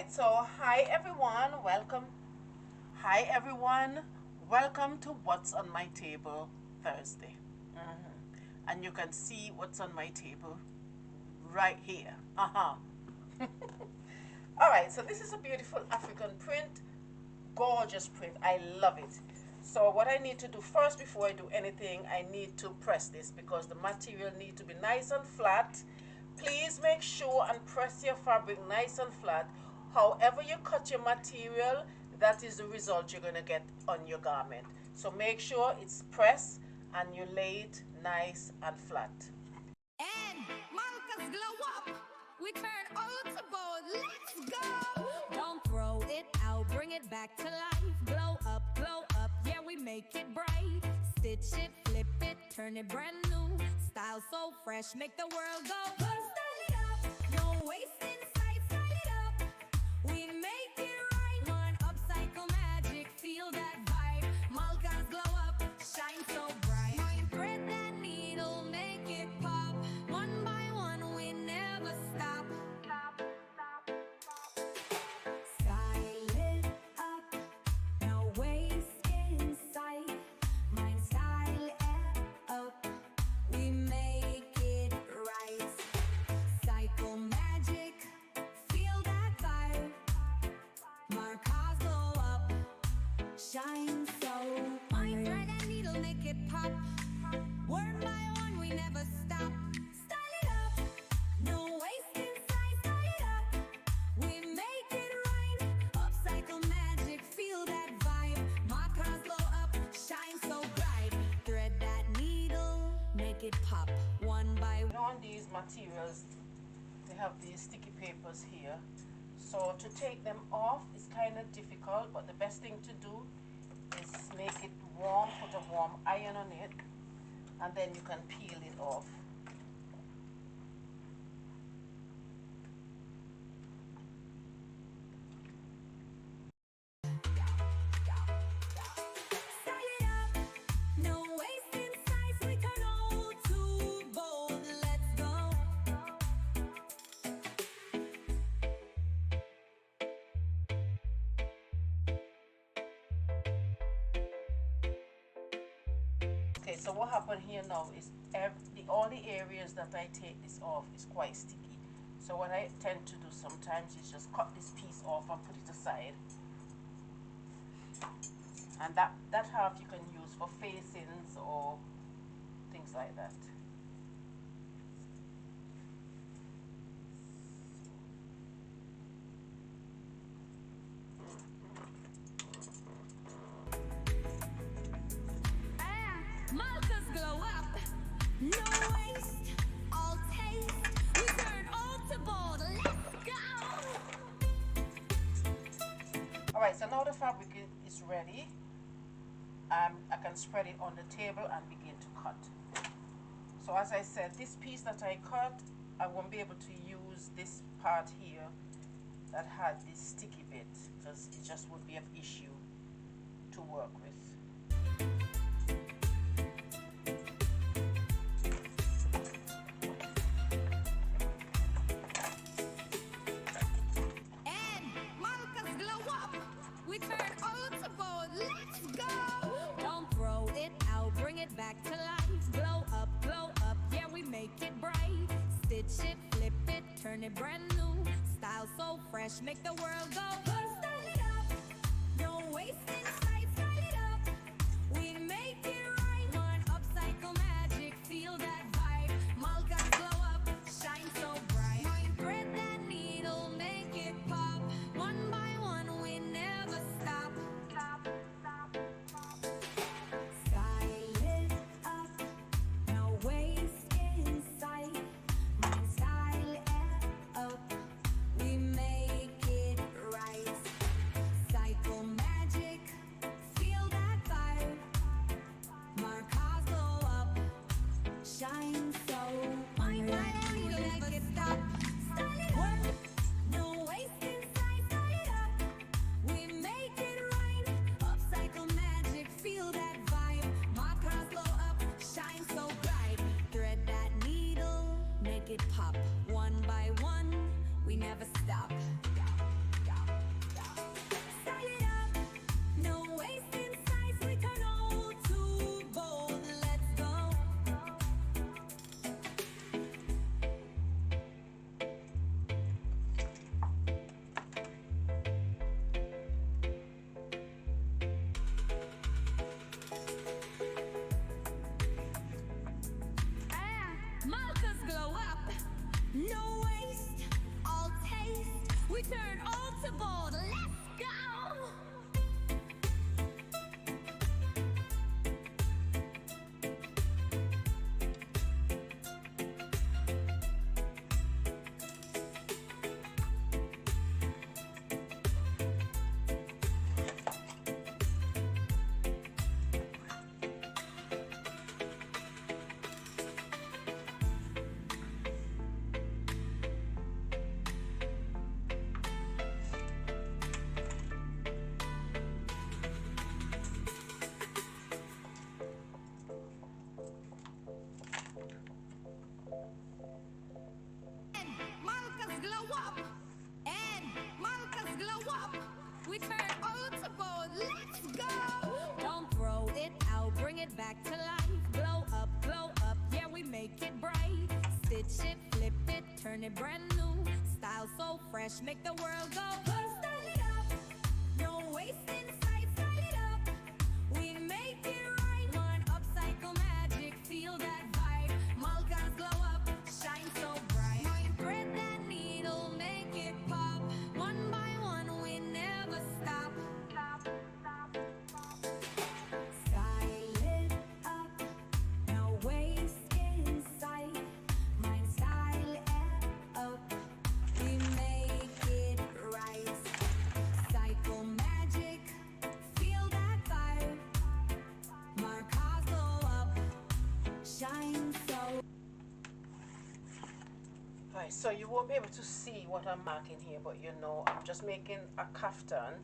right, so hi everyone, welcome. Hi everyone, welcome to What's on My Table Thursday. And you can see what's on my table right here. All right, so this is a beautiful African print, gorgeous print. I love it. So what I need to do first before I do anything, I need to press this because the material needs to be nice and flat. Please make sure and press your fabric nice and flat. However you cut your material, that is the result you're going to get on your garment. So make sure it's pressed and you lay it nice and flat. And Malka's glow up. We turn old to gold. Let's go. Don't throw it out. Bring it back to life. Glow up, glow up. Yeah, we make it bright. Stitch it, flip it, turn it brand new. Style so fresh, make the world go. Style it up. No waste inside. Style it up. We make it right. One upcycle magic. Feel that vibe. Malka's glow up. Shine so bright. Thread that needle, make it pop. One by one, we never stop. Style it up, no waste in sight. Mind style it up, we make it right. Cycle magic, feel that vibe. Markers go up, shine so bright. Thread and needle, make it pop. One by one, we never stop. Style it up, no waste inside. Style it up, we make it right. Upcycle magic, feel that vibe. Markers glow up, shine so bright. Thread that needle, make it pop. One by one. On these materials, they have these sticky papers here. So to take them off is kind of difficult, but the best thing to do is make it warm, put a warm iron on it, and then you can peel it off. Style it up, no waste inside. We turn old to gold. Let's go. Okay, so what happened here now is all the areas that I take this off is quite sticky. So what I tend to do sometimes is just cut this piece off and put it aside. And that half you can use for facings or things like that. Malka's glow up. No waste, all taste. We turn old to gold. Let's go. Alright, so now the fabric is ready. I can spread it on the table and begin to cut. So as I said, this piece that I cut, I won't be able to use this part here that had this sticky bit because it just would be an issue to work with. And Malka's glow up. We turn old to gold. Let's go. Don't throw it out. Bring it back to life. Glow up, glow up. Yeah, we make it bright. Stitch it, flip it, turn it brand new. Style so fresh, make the world go. Style it up. No waste inside. Style it up. We make it right. One upcycle magic. Feel that vibe. Malka's glow up. Shine so bright. Thread that needle, make it pop. One by one, we never stop. Style it up, no waste inside. Mind style it up, we make it right. up. And Malka's glow up. We turn old to gold. Let's go. Don't throw it out. Bring it back to life. Glow up. Yeah, we make it bright. Stitch it, flip it, turn it brand new. Style so fresh, make the world go. Style it up. No wasting sight. Style it up. We make it right. One upcycle magic. Feel that vibe. Malka's glow up. Shine so bright. Thread that needle, make it pop. One by one, we never stop. Style it up. No waste in sight. Mind style it up. We make it right. Cycle magic. Feel that vibe. Markers glow up. Shine so. Alright, so you won't be able to see what I'm marking here, but you know, I'm just making a kaftan.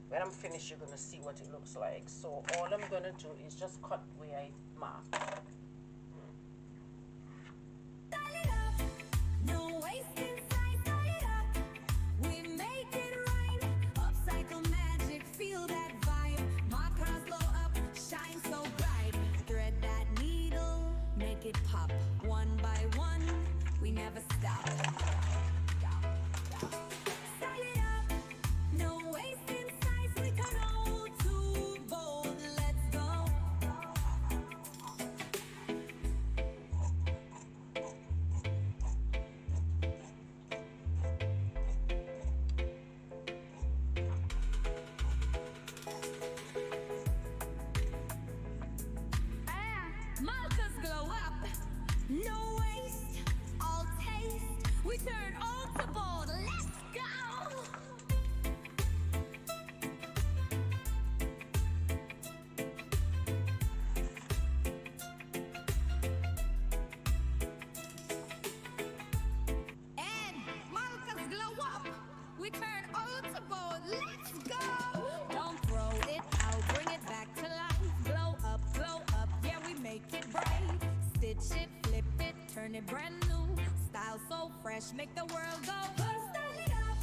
When I'm finished, you're going to see what it looks like. So all I'm going to do is just cut where I mark. Style it up. No waste inside. Style it up. We make it right. Upcycle magic. Feel that vibe. Markers glow up. Shine so bright. Thread that needle. Make it pop. One by one. We never stop. Style it up. No waste inside. We turn old to bold. Let's go. Malka's glow up. No waste, all taste. We turn old to bold. Let's go. And Malka's glow up. We turn old to bold. Let's go. Don't throw it out. Bring it back to life. Glow up. Yeah, we make it bright. Stitch it, flip it, turn it brand new. Style so fresh, make the world go. Style it up.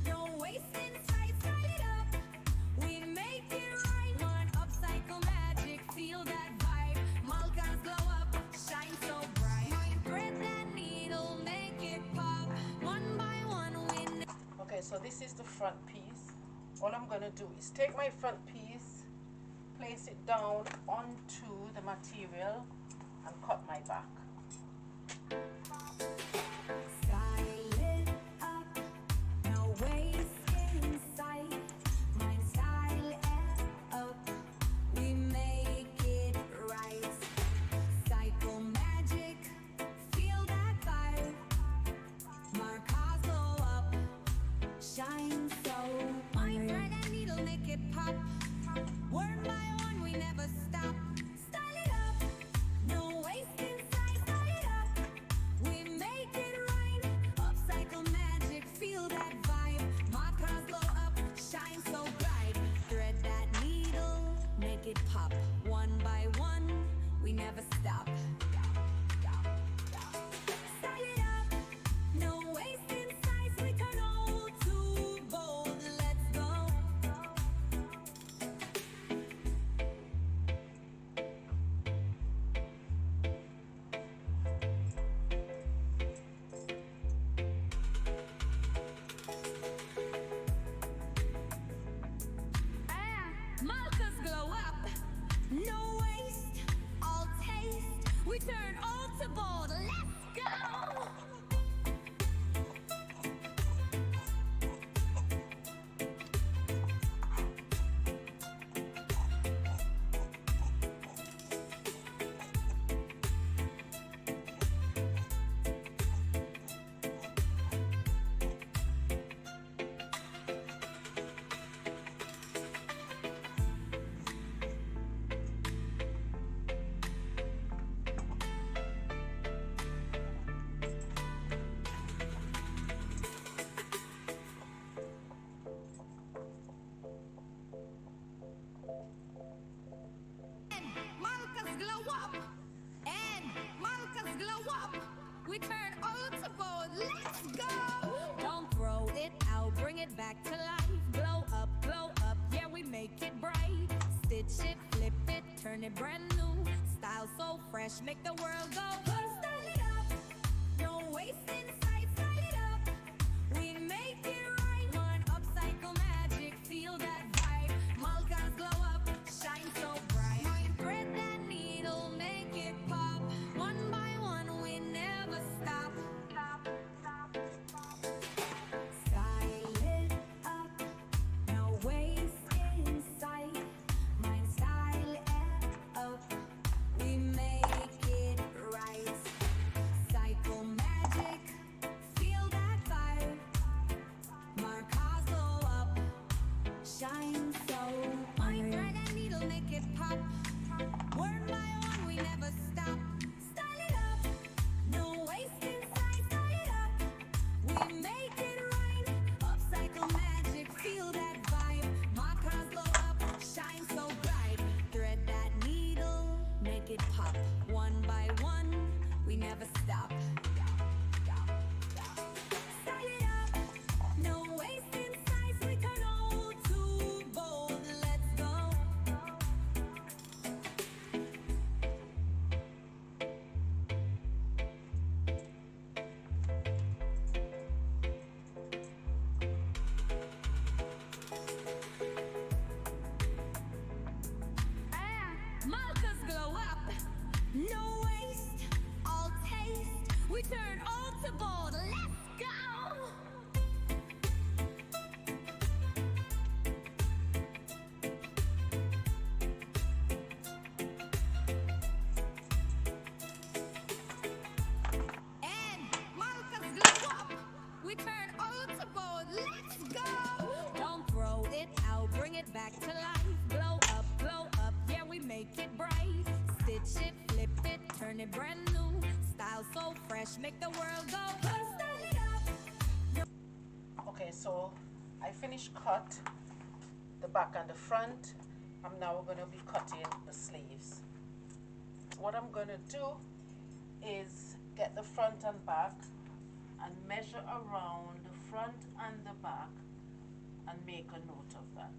No waste inside. Style it up. We make it right. One upcycle magic. Feel that vibe. Malka's glow up. Shine so bright. Thread that needle. Make it pop. One by one, we Okay, so this is the front piece. All I'm going to do is take my front piece, place it down onto the material, and cut my back. Style it up. No waste in sight. Mind style it up. We make it right. Cycle magic. Feel that vibe. Markers glow up. Shine so bright. Thread and needle make it pop. One by one, we never stop. Style it up. No waste inside. Style it up. We make it right. Upcycle magic. Feel that vibe. Markers glow up. Shine so bright. Thread that needle. Make it pop. One by one. We never stop. Style it up. No waste inside. We turn old to bold. Let's go. Malka's glow up. No waste, all taste. We turn old to bold. Let's go. We turn old to gold. let's go. Don't throw it out, bring it back to life. Glow up, yeah, we make it bright. Stitch it, flip it, turn it brand new. Style so fresh, make the world go. Style it up, no wasting sight. Style it up, we make it right. One upcycle magic, feel that vibe. Malka's glow up, shine so bright. Thread that needle, make it pop. One by one, we never stop. Style it up, no waste in sight. Mind style it up, we make it right. Cycle magic, feel that vibe. Markers glow up, shine so bright. Thread and needle, make it pop. One by one, we never stop. Style it up, no waste inside. Style it up, we make it right. Upcycle magic, feel that vibe. Markers glow up, shine so bright. Thread that needle, make it pop. One by one, we never stop. Style it up, no waste inside. We turn old to bold. Let's go. Malka's glow up, no waste, all taste. We turn old to bold. Let's go. And Malka's glow up, we turn old to bold. Let's go. Don't throw it out, bring it back to life. Glow up, yeah, we make it bright. Stitch it, flip it, turn it brand new. Style so fresh, make the world go. Style it up. Okay, so I finished cut the back and the front. I'm now going to be cutting the sleeves. What I'm going to do is get the front and back and measure around the front and the back and make a note of that.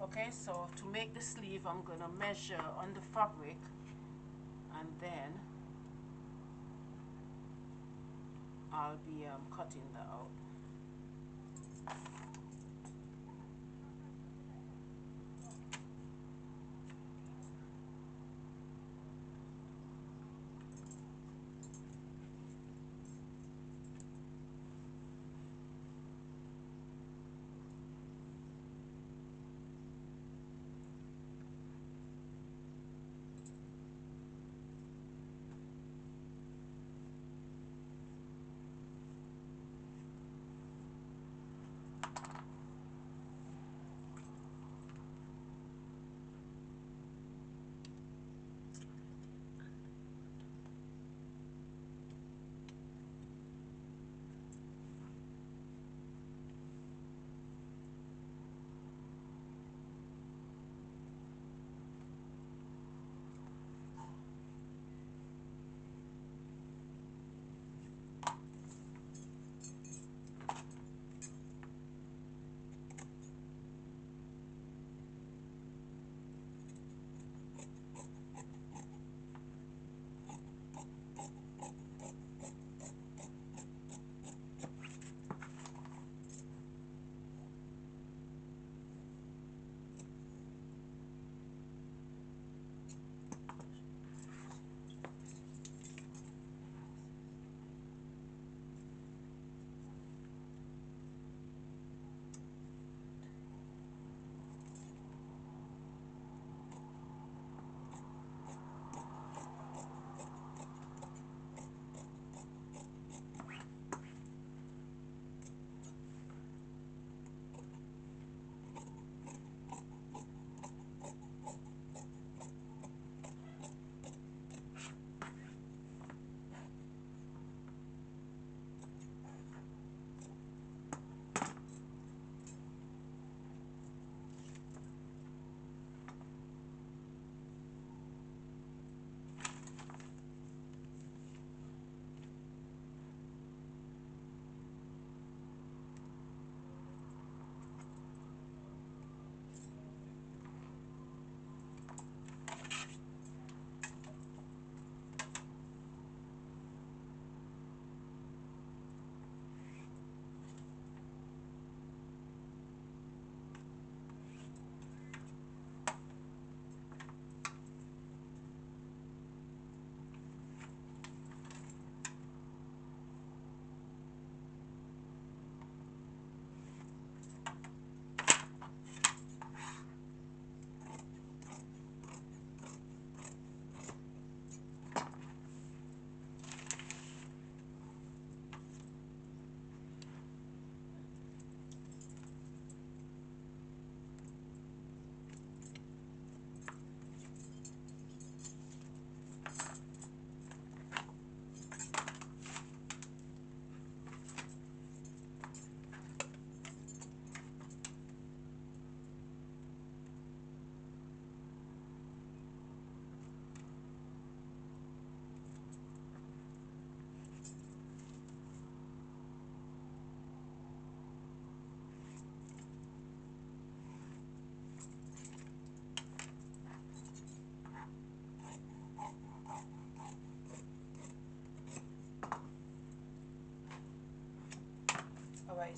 Okay, so to make the sleeve, I'm going to measure on the fabric and then I'll be cutting that out.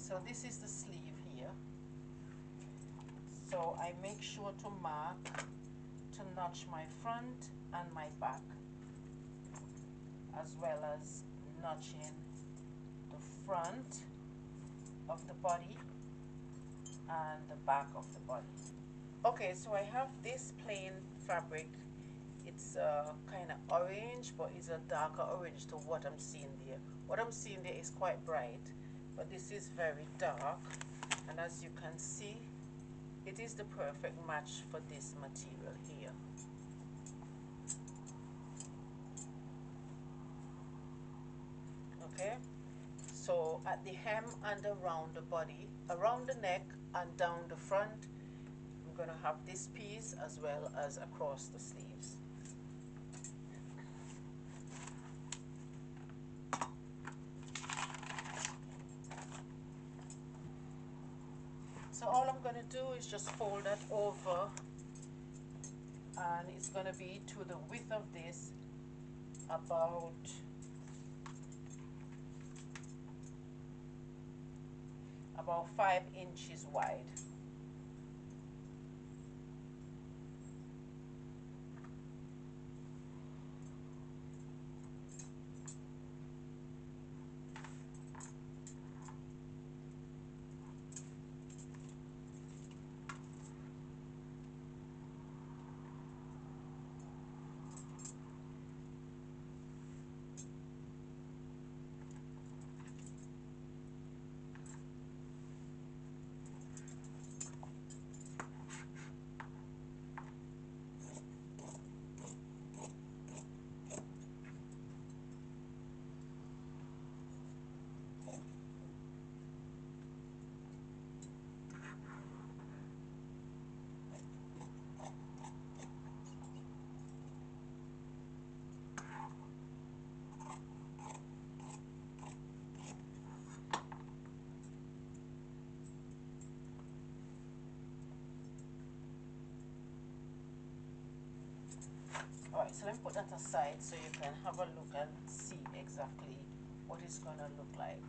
so this is the sleeve here. So I make sure to mark to notch my front and my back, as well as notching the front of the body and the back of the body. Okay, so I have this plain fabric. It's kind of orange, but it's a darker orange to what I'm seeing there. What I'm seeing there is quite bright, but this is very dark, and as you can see, it is the perfect match for this material here. Okay, so at the hem and around the body, around the neck and down the front, I'm going to have this piece as well as across the sleeves. So all I'm going to do is just fold that over, and it's going to be to the width of this, about 5 inches wide. Alright, so let me put that aside so you can have a look and see exactly what it's going to look like.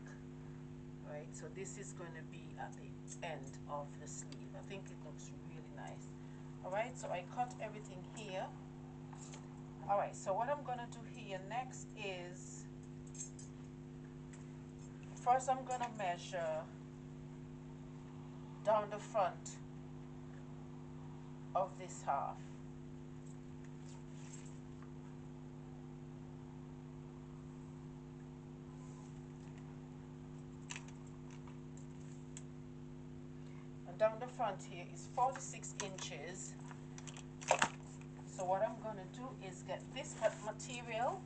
Right, so this is going to be at the end of the sleeve. I think it looks really nice. Alright, so I cut everything here. Alright, so what I'm going to do here next is, first I'm going to measure down the front of this half. And down the front here is 46 inches. So what I'm going to do is get this material,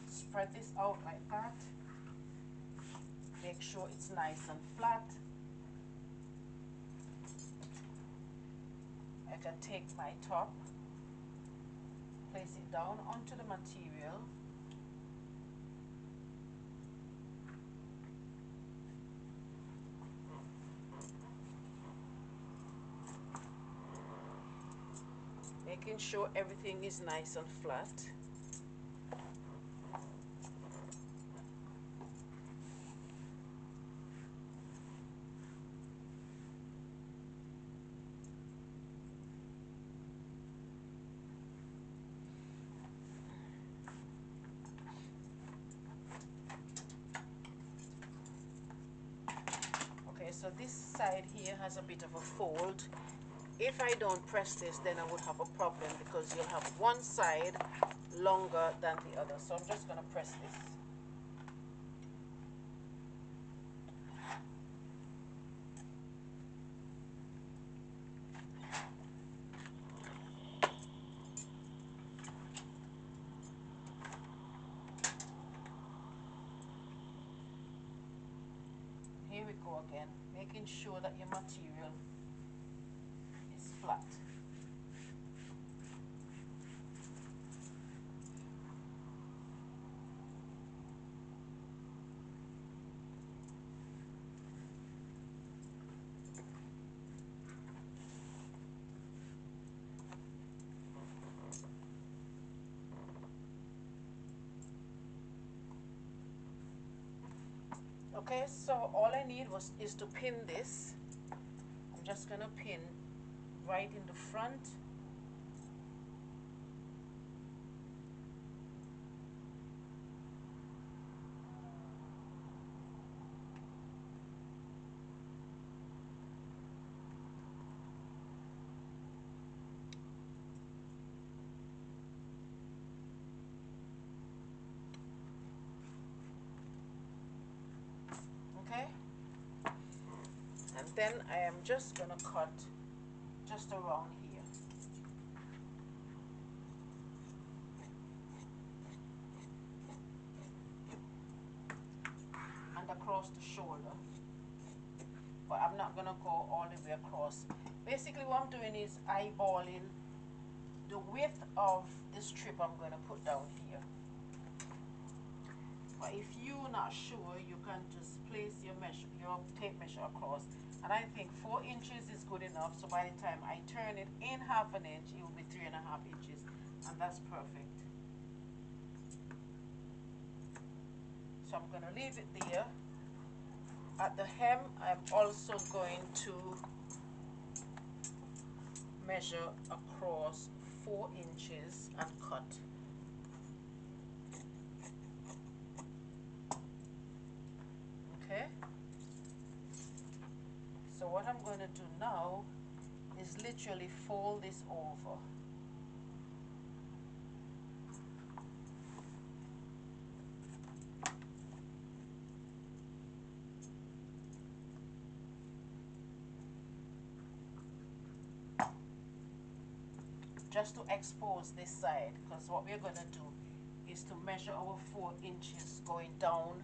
spread this out like that, make sure it's nice and flat. I can take my top, place it down onto the material, making sure everything is nice and flat. Okay, so this side here has a bit of a fold. If I don't press this, then I would have a problem because you'll have one side longer than the other. So I'm just going to press this. Here we go again, making sure that your material is flat. Okay, so all I need is to pin this. I'm just gonna pin right in the front. Okay, and then I am just gonna cut just around here and across the shoulder, but I'm not gonna go all the way across. Basically what I'm doing is eyeballing the width of the strip I'm gonna put down here. But if you're not sure, you can just place your tape measure across. And I think 4 inches is good enough. So by the time I turn it in half an inch, it will be 3.5 inches. And that's perfect. So I'm gonna leave it there. At the hem, I'm also going to measure across 4 inches and cut. Okay? So what I'm going to do now is literally fold this over. Just to expose this side, because what we're going to do is to measure our 4 inches going down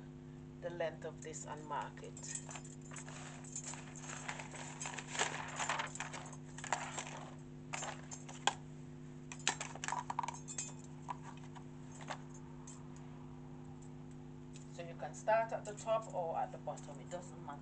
the length of this and mark it. So you can start at the top or at the bottom, it doesn't matter.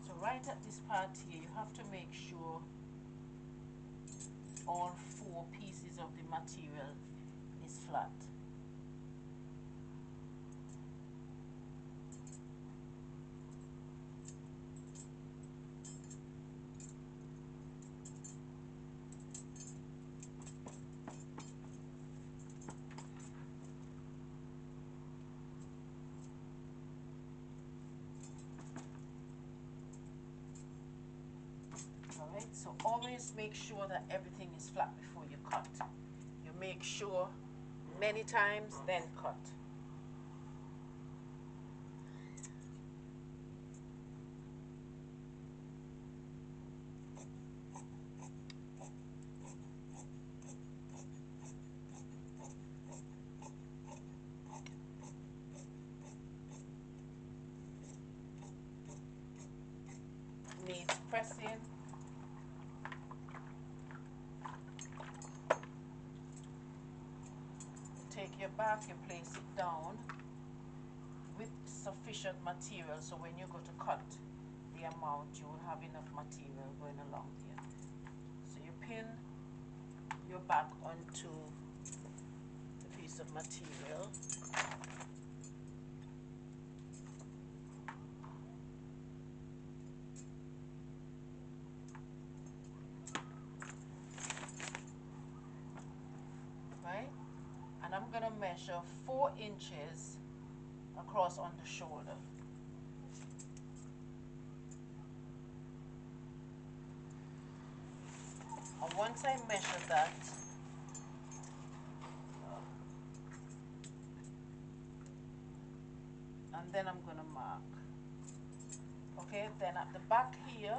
So right at this part here, you have to make sure all 4 pieces of the material is flat. Alright, so always make sure that everything is flat before you cut. You make sure many times, then cut. Needs pressing. Take your back, you place it down with sufficient material, so when you go to cut the amount, you will have enough material going along here. So you pin your back onto the piece of material. Right? And I'm gonna measure 4 inches across on the shoulder. And once I measure that, and then I'm gonna mark. Okay, then at the back here,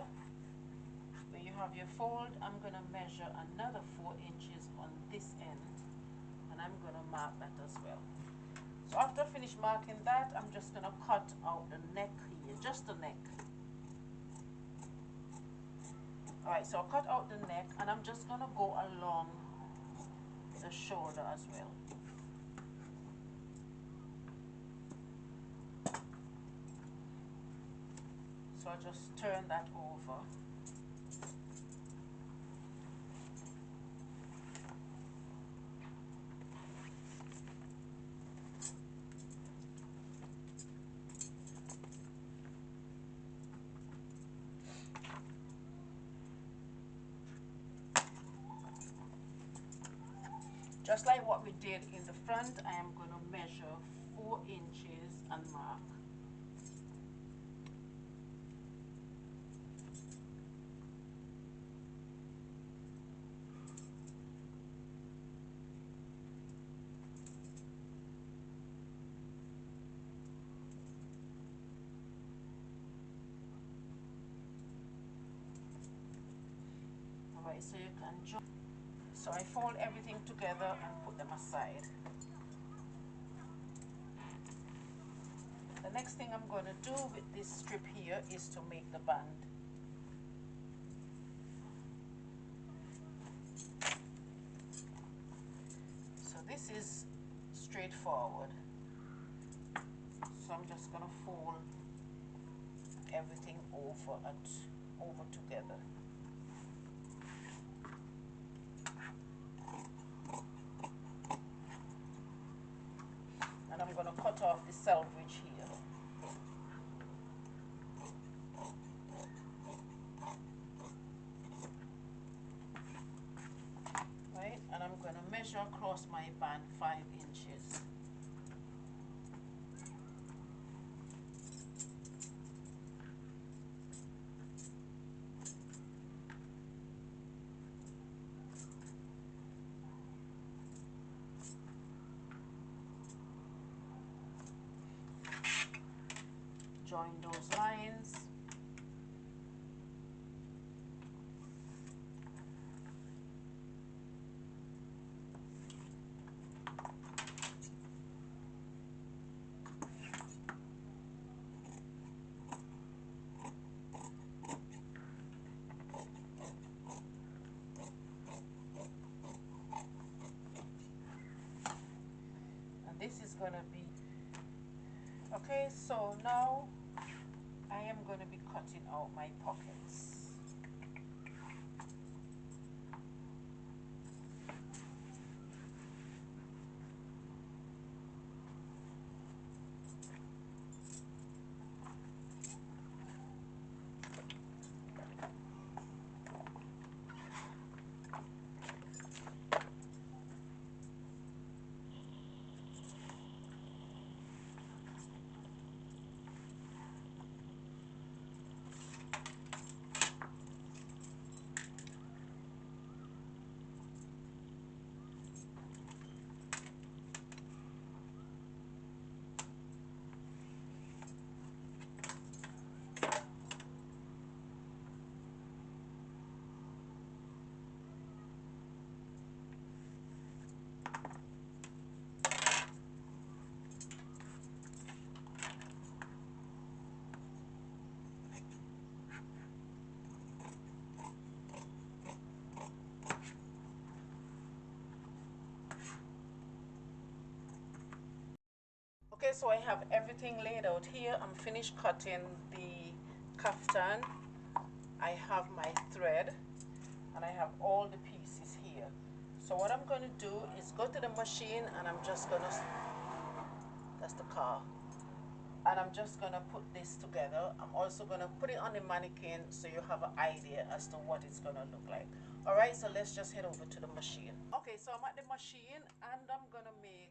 where you have your fold, I'm gonna measure another 4 inches on this end, and I'm going to mark that as well. So after I finish marking that, I'm just going to cut out the neck here, just the neck. Alright, so I cut out the neck, and I'm just going to go along the shoulder as well. So I just turn that over. Just like what we did in the front, I am going to measure 4 inches and mark. Alright, so you can join. So I fold everything together and put them aside. The next thing I'm going to do with this strip here is to make the band. So this is straightforward. So I'm just going to fold everything over together. And I'm going to cut off the selvage here. Right, and I'm going to measure across my band 5 inches. Join those lines. And this is going to be okay. So now I am going to be cutting out my pockets. Okay, so I have everything laid out here. I'm finished cutting the kaftan. I have my thread and I have all the pieces here. So what I'm going to do is go to the machine and I'm just going to, that's the car, and I'm just going to put this together. I'm also going to put it on the mannequin so you have an idea as to what it's going to look like. Alright, so let's just head over to the machine. Okay, so I'm at the machine and I'm going to make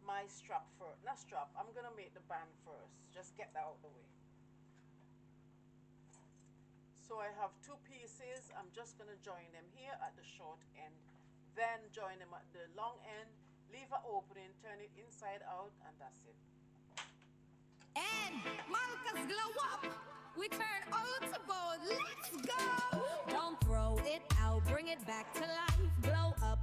my strap first. Not strap, I'm going to make the band first. Just get that out of the way. So I have 2 pieces. I'm just going to join them here at the short end, then join them at the long end, leave an opening, turn it inside out, and that's it. And Malka's Glow Up. We turn old to bold. Let's go. Don't throw it out. Bring it back to life. Glow up.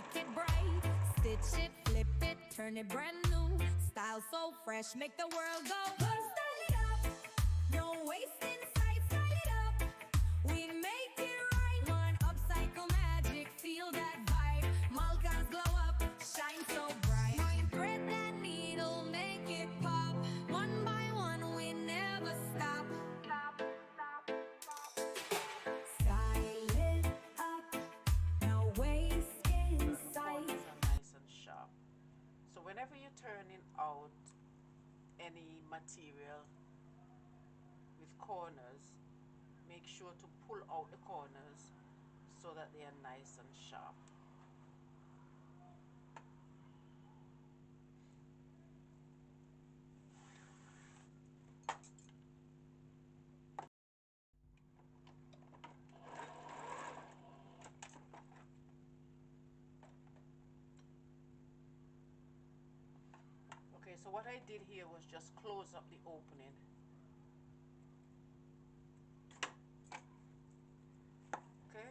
make it bright. Stitch it, flip it, turn it brand new. Style so fresh, make the world go. Style it up, no wasting sight. Style it up, we make it right. One upcycle magic, feel that vibe. Malka's glow up, shine so bright. Thread that needle, make it pop. One by one, we never stop. Style it up, no waste in sight. Corners are nice and sharp. So whenever you're turning out any material with corners, make sure to pull out the corners so that they are nice and sharp. Okay, so what I did here was just close up the opening. Okay.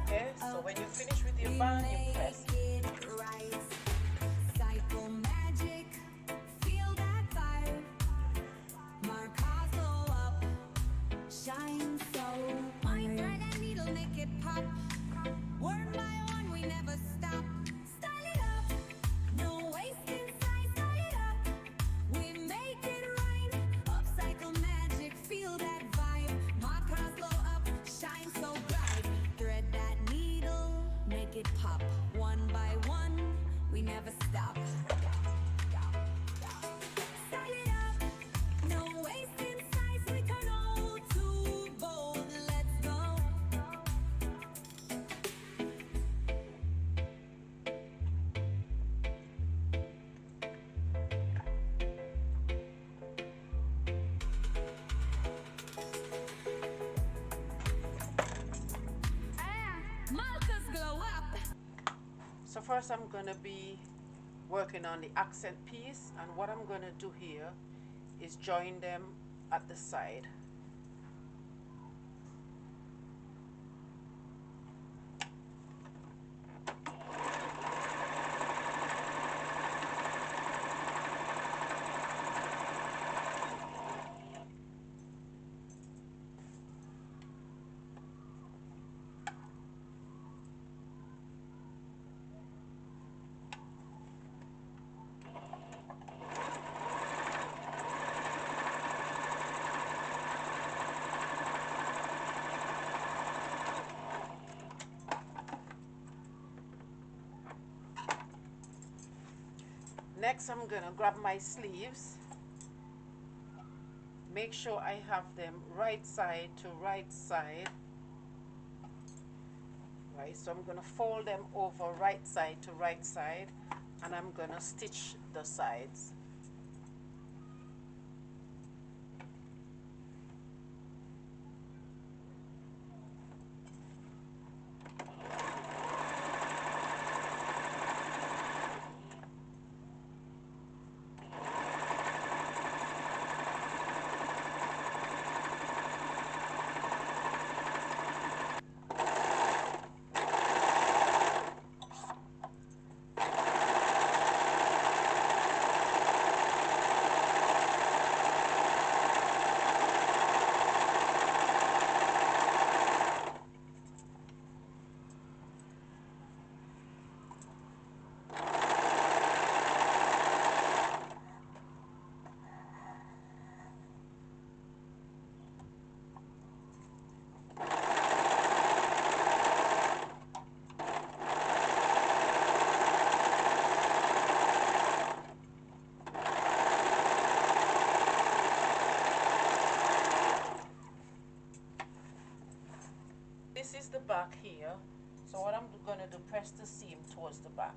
Okay, so when you finish with your band, you press. Cycle magic, feel that vibe. Malka'sGlowUp, shine so bright. Thread and needle, make it pop. One by one, we never stop. Style it up, no waste inside. Style it up, we make it right. Upcycle magic, feel that vibe. Malka'sGlowUp, shine so bright. Thread that needle, make it pop. One by one, we never stop. Style it up, no waste inside. We turn old to bold. Let's go. Malka'sGlowUp. So first I'm going to be working on the accent piece, and what I'm going to do here is join them at the side. Next, I'm going to grab my sleeves. Make sure I have them right side to right side. Right, so I'm going to fold them over right side to right side, and I'm going to stitch the sides. This is the back here. So what I'm going to do, press the seam towards the back.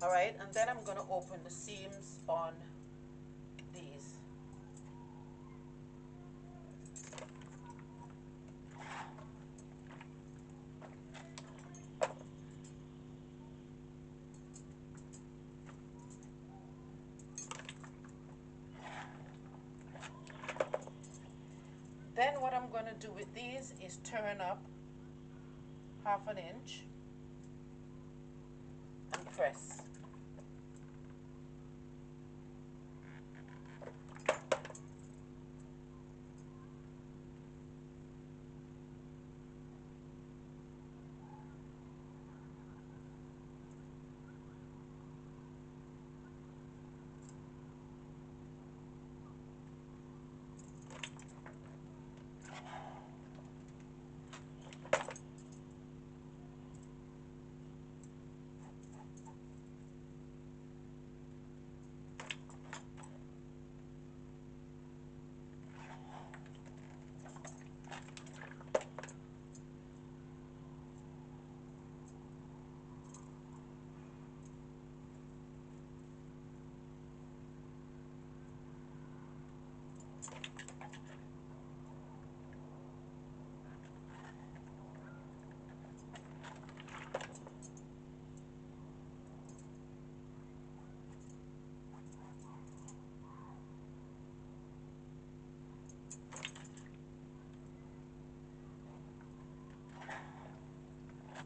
All right, and then I'm going to open the seams on these. Then what I'm going to do with these is turn up half an inch and press.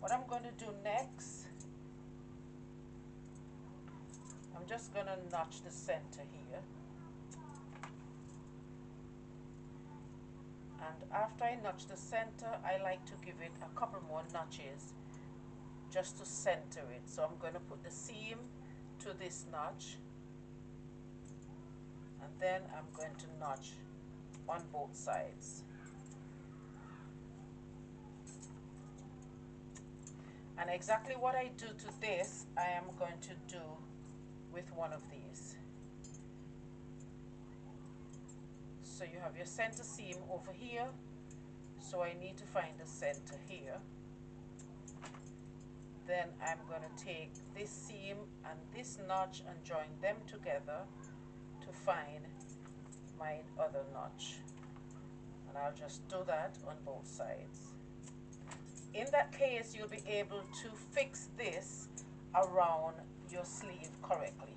What I'm going to do next, I'm just going to notch the center here. And after I notch the center, I like to give it a couple more notches just to center it. So I'm going to put the seam to this notch, and then I'm going to notch on both sides. And exactly what I do to this, I am going to do with one of these. So you have your center seam over here, so I need to find the center here. Then I'm going to take this seam and this notch and join them together to find my other notch. And I'll just do that on both sides. In that case, you'll be able to fix this around your sleeve correctly.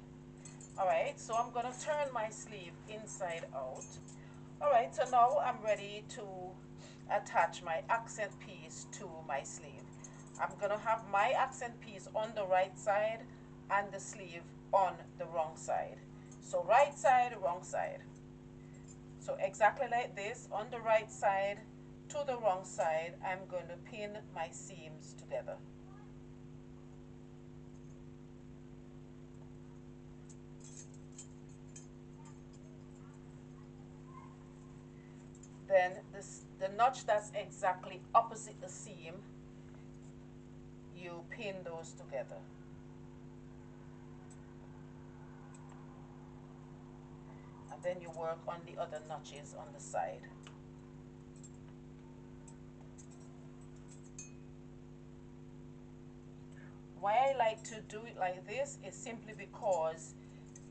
Alright, so I'm going to turn my sleeve inside out. Alright, so now I'm ready to attach my accent piece to my sleeve. I'm going to have my accent piece on the right side and the sleeve on the wrong side. So right side, wrong side. So exactly like this, on the right side to the wrong side, I'm going to pin my seams together. Then the notch that's exactly opposite the seam, you pin those together. And then you work on the other notches on the side. Why I like to do it like this is simply because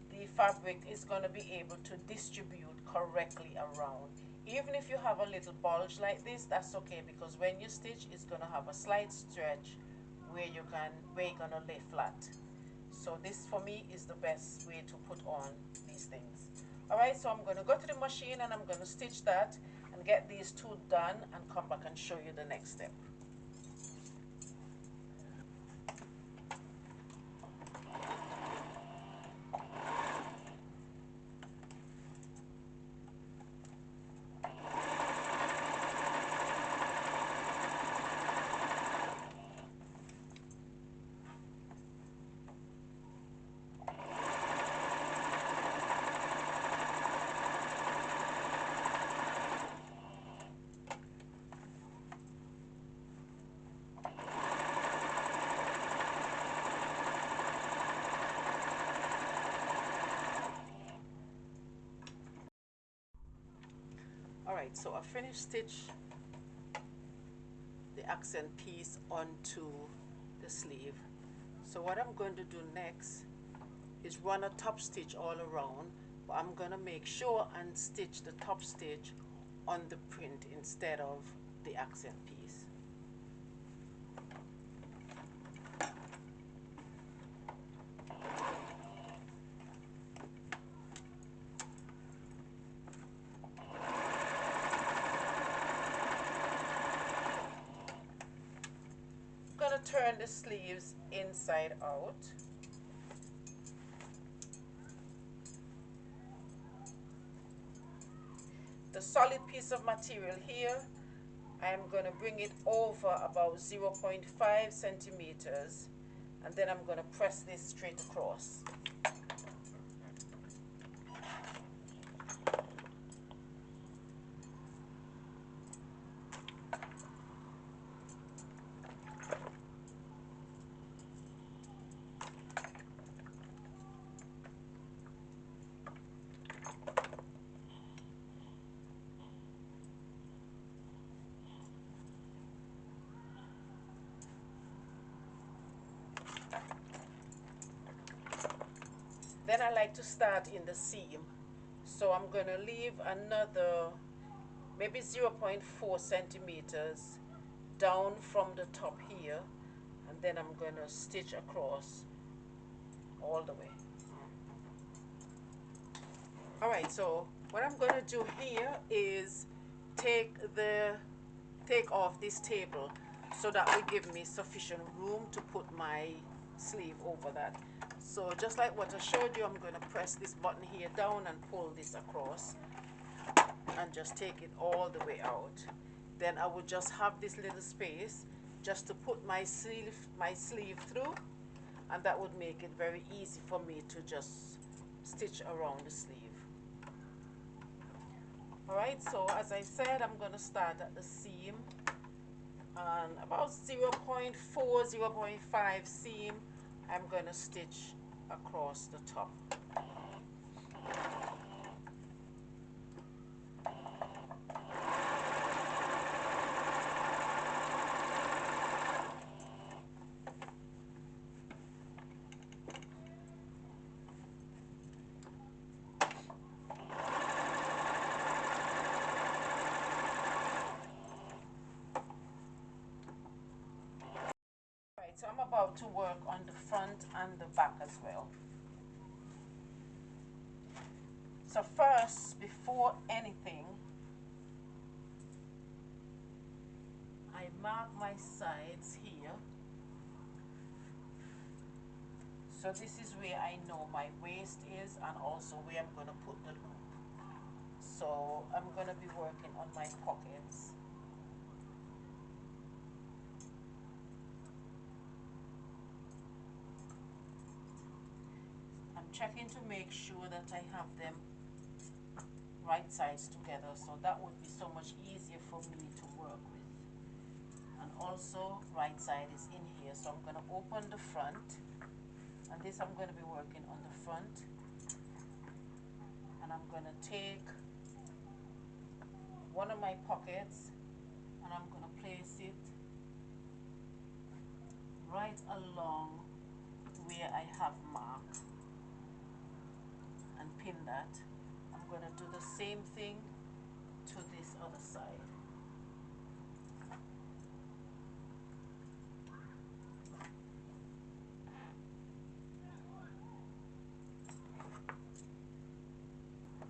the fabric is going to be able to distribute correctly around. Even if you have a little bulge like this, that's okay, because when you stitch, it's going to have a slight stretch where you're going to lay flat. So this for me is the best way to put on these things. Alright, so I'm going to go to the machine and I'm going to stitch that and get these two done and come back and show you the next step. Alright, so I finished stitch the accent piece onto the sleeve. So what I'm going to do next is run a top stitch all around, but I'm going to make sure and stitch the top stitch on the print instead of the accent piece. I'm going to turn the sleeves inside out. The solid piece of material here, I'm going to bring it over about 0.5 centimeters, and then I'm going to press this straight across. Then I like to start in the seam. So I'm going to leave another maybe 0.4 centimeters down from the top here, and then I'm going to stitch across all the way. Alright, so what I'm going to do here is take off this table, so that will give me sufficient room to put my sleeve over that. So just like what I showed you, I'm going to press this button here down and pull this across and just take it all the way out. Then I would just have this little space just to put my sleeve through, and that would make it very easy for me to just stitch around the sleeve. Alright, so as I said, I'm going to start at the seam, and about 0.4, 0.5 seam, I'm going to stitch across the top. So I'm about to work on the front and the back as well. So first, before anything, I mark my sides here. So this is where I know my waist is, and also where I'm going to put the loop. So I'm going to be working on my pockets. I'm checking to make sure that I have them right sides together, so that would be so much easier for me to work with. And also right side is in here, so I'm going to open the front, and this I'm going to be working on the front, and I'm going to take one of my pockets and I'm going to place it right along where I have marked and pin that. I'm going to do the same thing to this other side.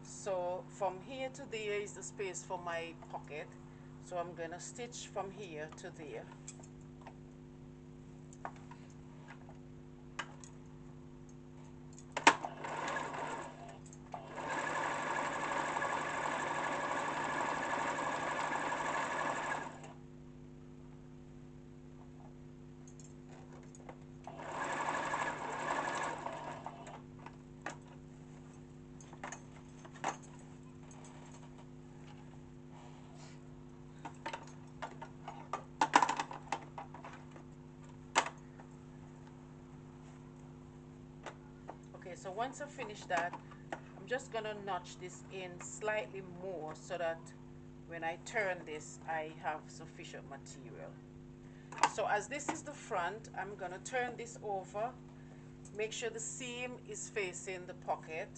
So from here to there is the space for my pocket, so I'm going to stitch from here to there. Okay, so once I finish that, I'm just going to notch this in slightly more so that when I turn this, I have sufficient material. So as this is the front, I'm gonna turn this over. Make sure the seam is facing the pocket,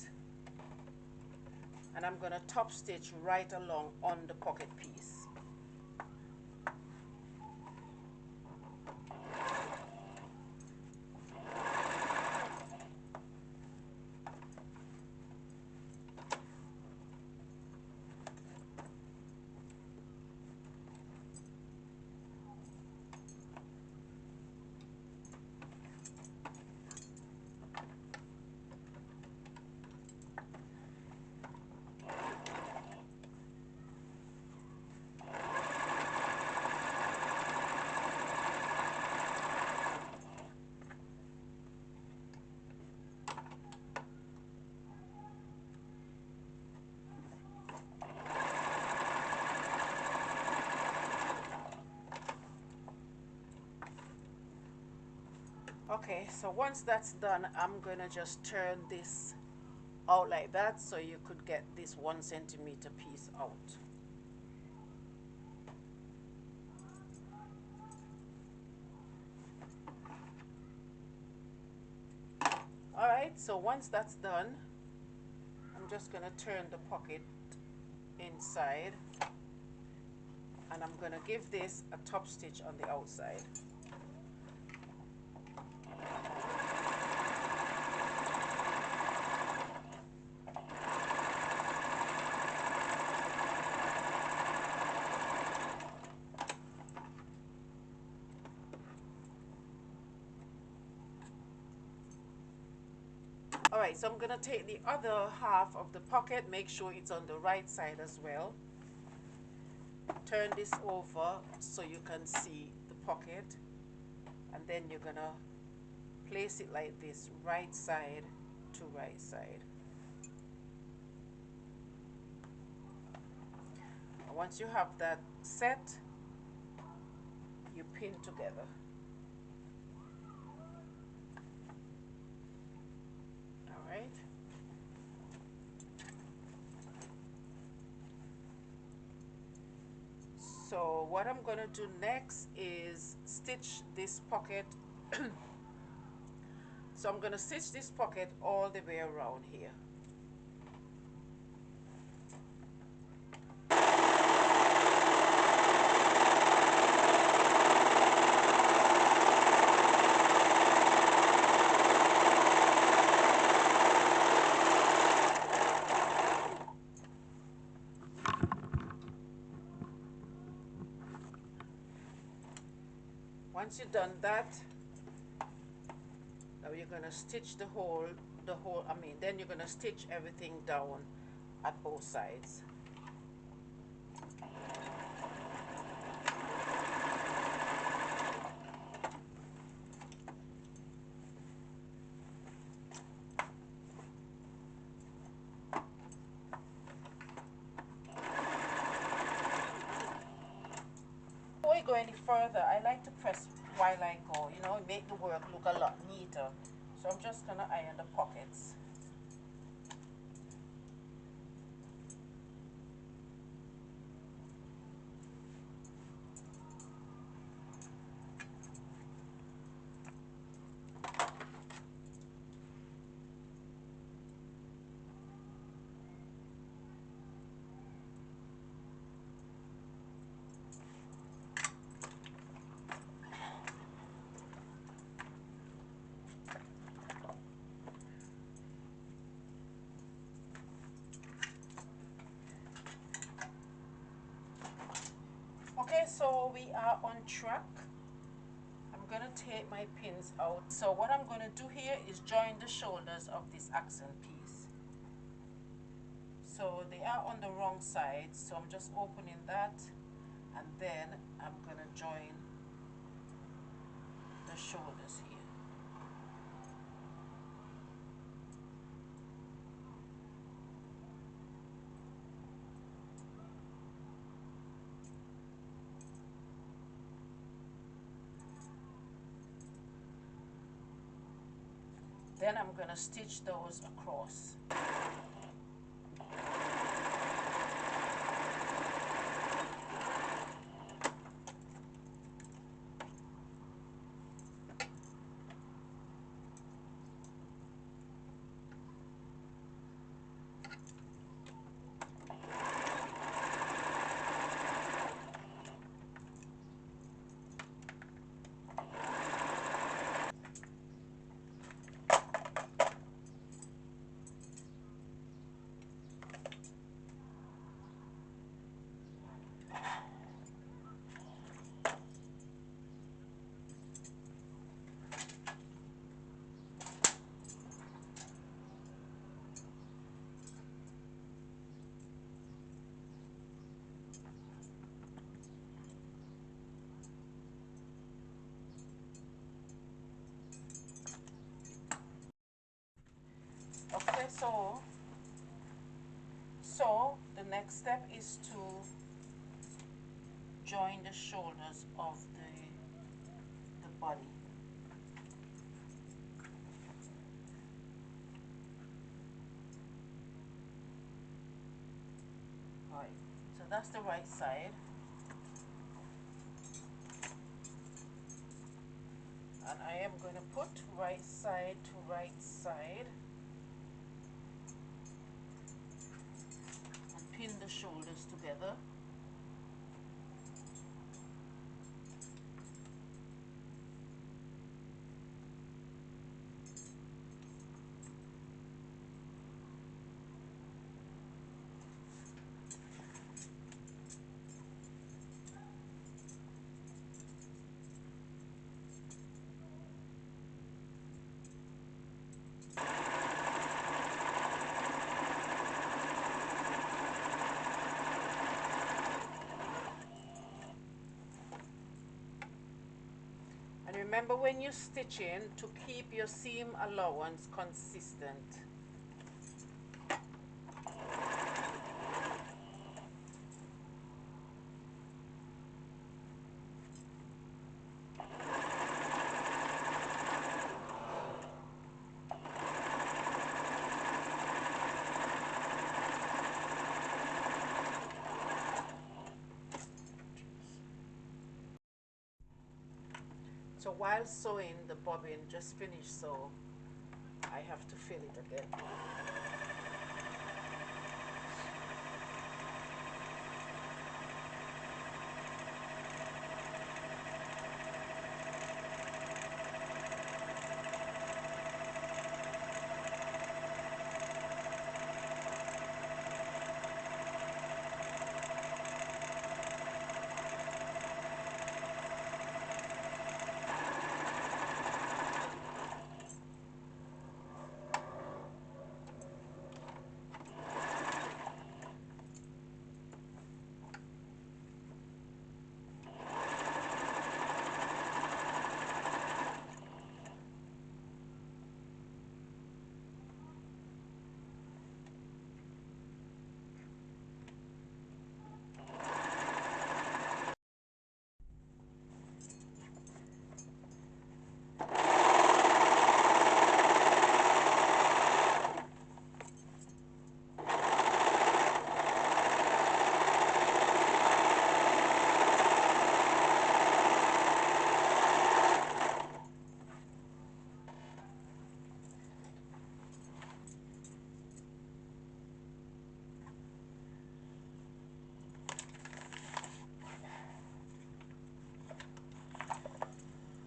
and I'm gonna top stitch right along on the pocket piece. Okay, so once that's done, I'm gonna just turn this out like that so you could get this 1 centimeter piece out. Alright, so once that's done, I'm just gonna turn the pocket inside, and I'm gonna give this a top stitch on the outside. Alright, so I'm gonna take the other half of the pocket, make sure it's on the right side as well. Turn this over so you can see the pocket, and then you're gonna place it like this, right side to right side. And once you have that set, you pin together. Alright. So what I'm gonna do next is stitch this pocket. So I'm gonna stitch this pocket all the way around here. Once you've done that, now you're gonna stitch then you're gonna stitch everything down at both sides. Before you go any further, I like to press while I go, make the work look a lot neater. So I'm just gonna iron the pockets. Okay, so we are on track. I'm gonna take my pins out. So what I'm gonna do here is join the shoulders of this accent piece. So they are on the wrong side, so I'm just opening that, and then I'm gonna join the shoulders here. Then I'm gonna stitch those across. So the next step is to join the shoulders of the body. Alright, so that's the right side. And I am going to put right side to right side and pin the shoulders together. And remember when you're stitching to keep your seam allowance consistent. So while sewing the bobbin just finished, so I have to fill it again.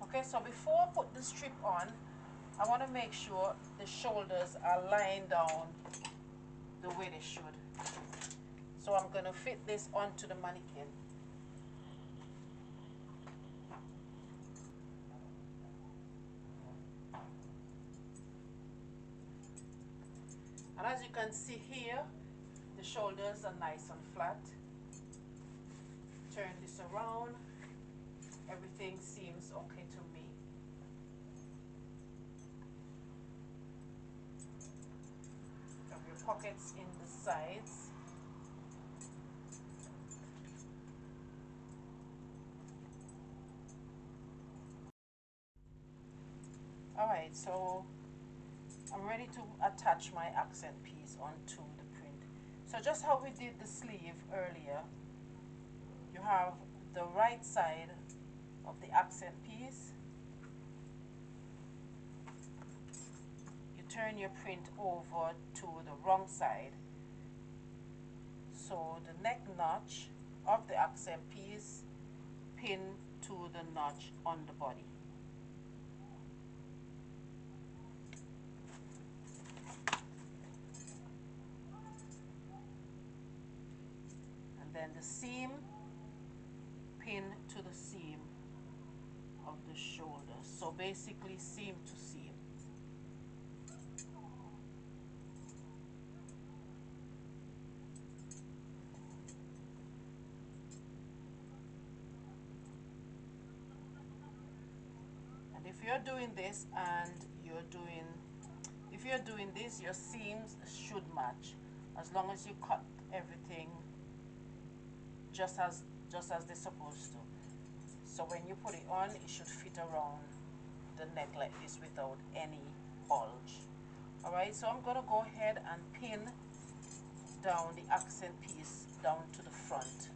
Okay, so before I put the strip on, I want to make sure the shoulders are lying down the way they should. So I'm going to fit this onto the mannequin. And as you can see here, the shoulders are nice and flat. Turn this around. Everything seems okay to me. Have your pockets in the sides. Alright, so I'm ready to attach my accent piece onto the print. So just how we did the sleeve earlier, you have the right side of the accent piece. You turn your print over to the wrong side. So the neck notch of the accent piece pin to the notch on the body. And then the seam, pin to the seam of the shoulder. So basically seam to seam. And if you're doing this and you're doing, if you're doing this, your seams should match as long as you cut everything just as they're supposed to. So when you put it on, it should fit around the neck like this without any bulge. Alright, so I'm gonna go ahead and pin down the accent piece down to the front.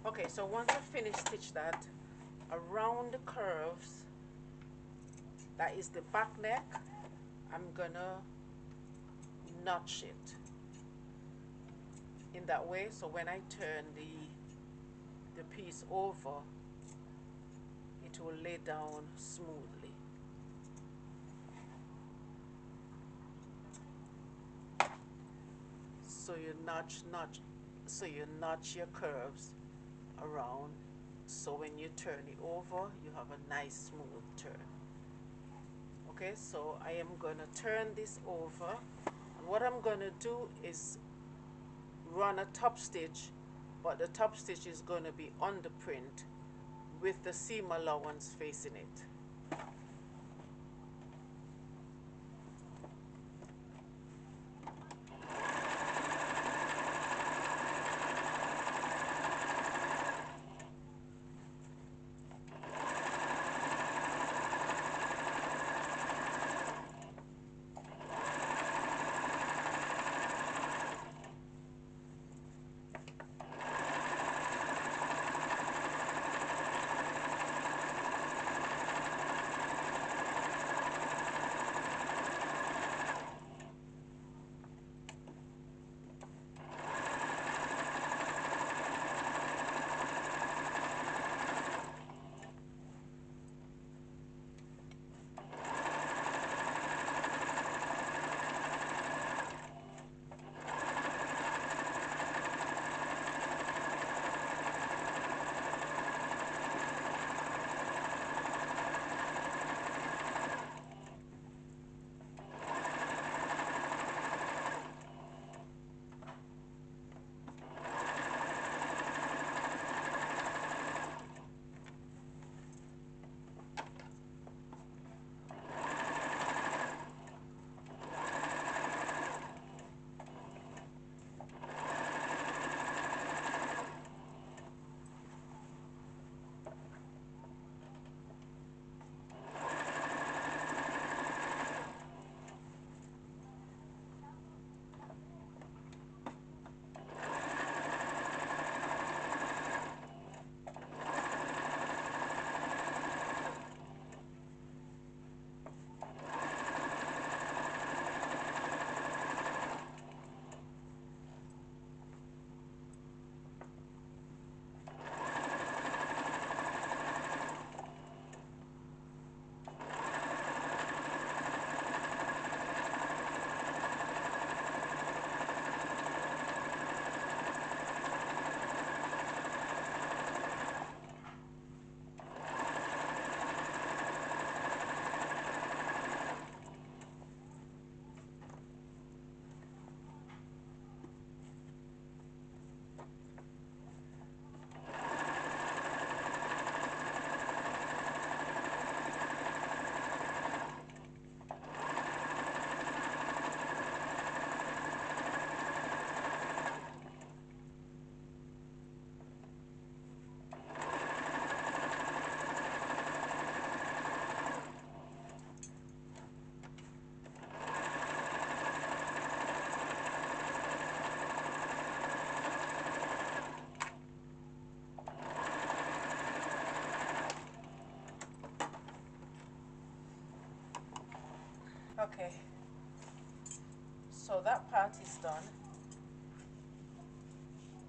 Okay, so once I finish stitch that, around the curves, that is the back neck, I'm gonna notch it in that way, so when I turn the piece over, it will lay down smoothly. So you notch your curves around, so when you turn it over, you have a nice smooth turn. Okay, so I am gonna turn this over, and what I'm gonna do is run a top stitch, but the top stitch is gonna be on the print with the seam allowance facing it. Okay, so that part is done.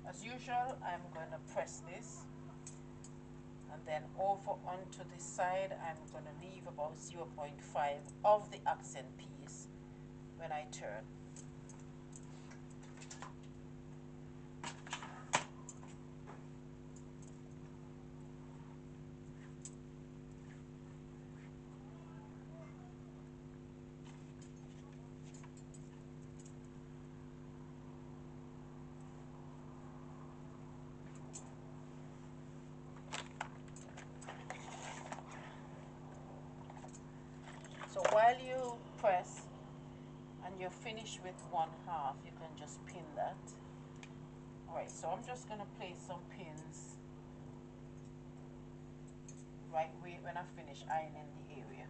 As usual, I'm going to press this, and then over onto this side I'm going to leave about 0.5 of the accent piece when I turn. So while you press and you're finished with one half, you can just pin that. Alright, so I'm just going to place some pins right when I finish ironing the area.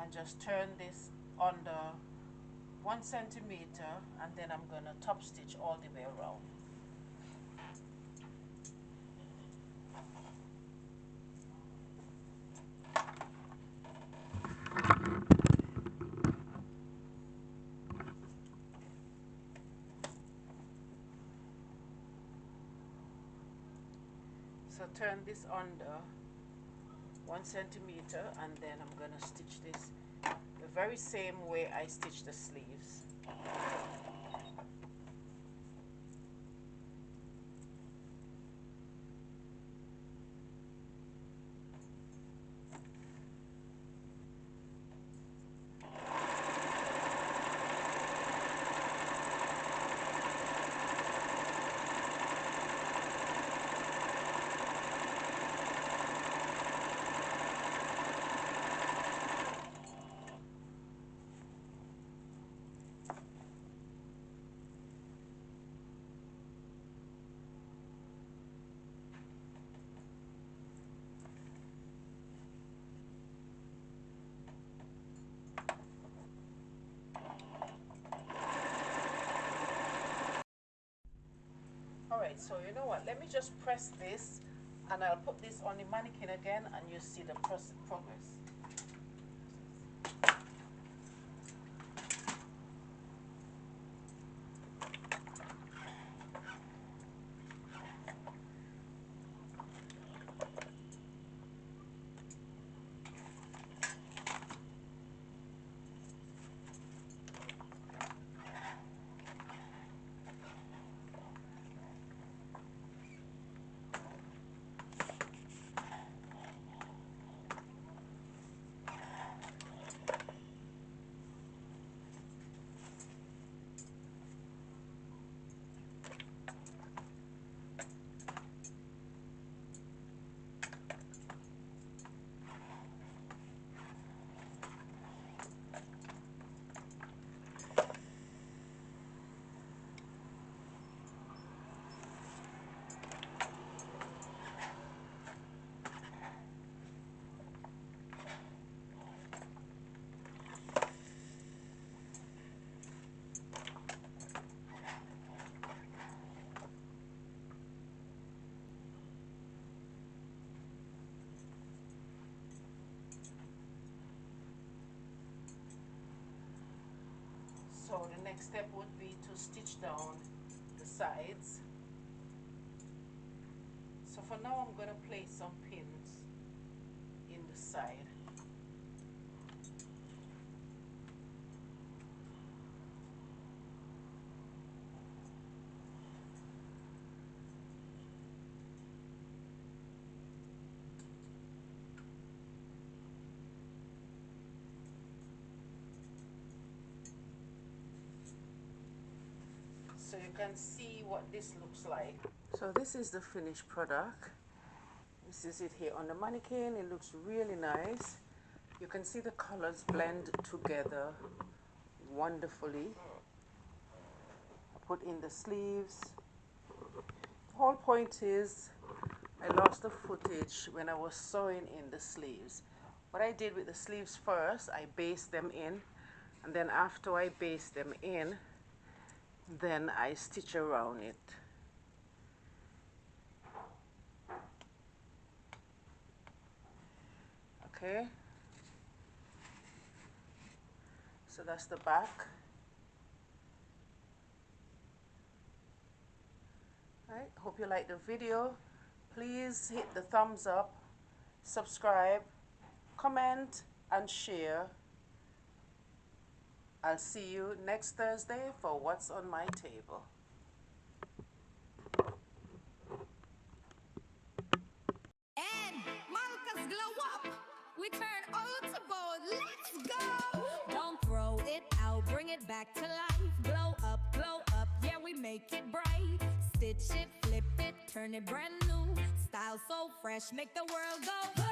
And just turn this under 1 centimeter, and then I'm going to top stitch all the way around. So turn this under 1 centimeter, and then I'm going to stitch this the very same way I stitch the sleeves. Alright, so you know what, let me just press this and I'll put this on the mannequin again and you see the progress. So the next step would be to stitch down the sides. So for now I'm going to place some pins in the side. So you can see what this looks like. So this is the finished product. This is it here on the mannequin. It looks really nice. You can see the colors blend together wonderfully. I put in the sleeves. The whole point is I lost the footage when I was sewing in the sleeves. What I did with the sleeves first, I basted them in, and then after I baste them in, then I stitch around it. Okay, so that's the back. Right, hope you like the video. Please hit the thumbs up, subscribe, comment, and share. I'll see you next Thursday for What's on My Table. And Malka's glow up. We turn old to bold. Let's go. Don't throw it out. Bring it back to life. Glow up, glow up. Yeah, we make it bright. Stitch it, flip it, turn it brand new. Style so fresh, make the world go.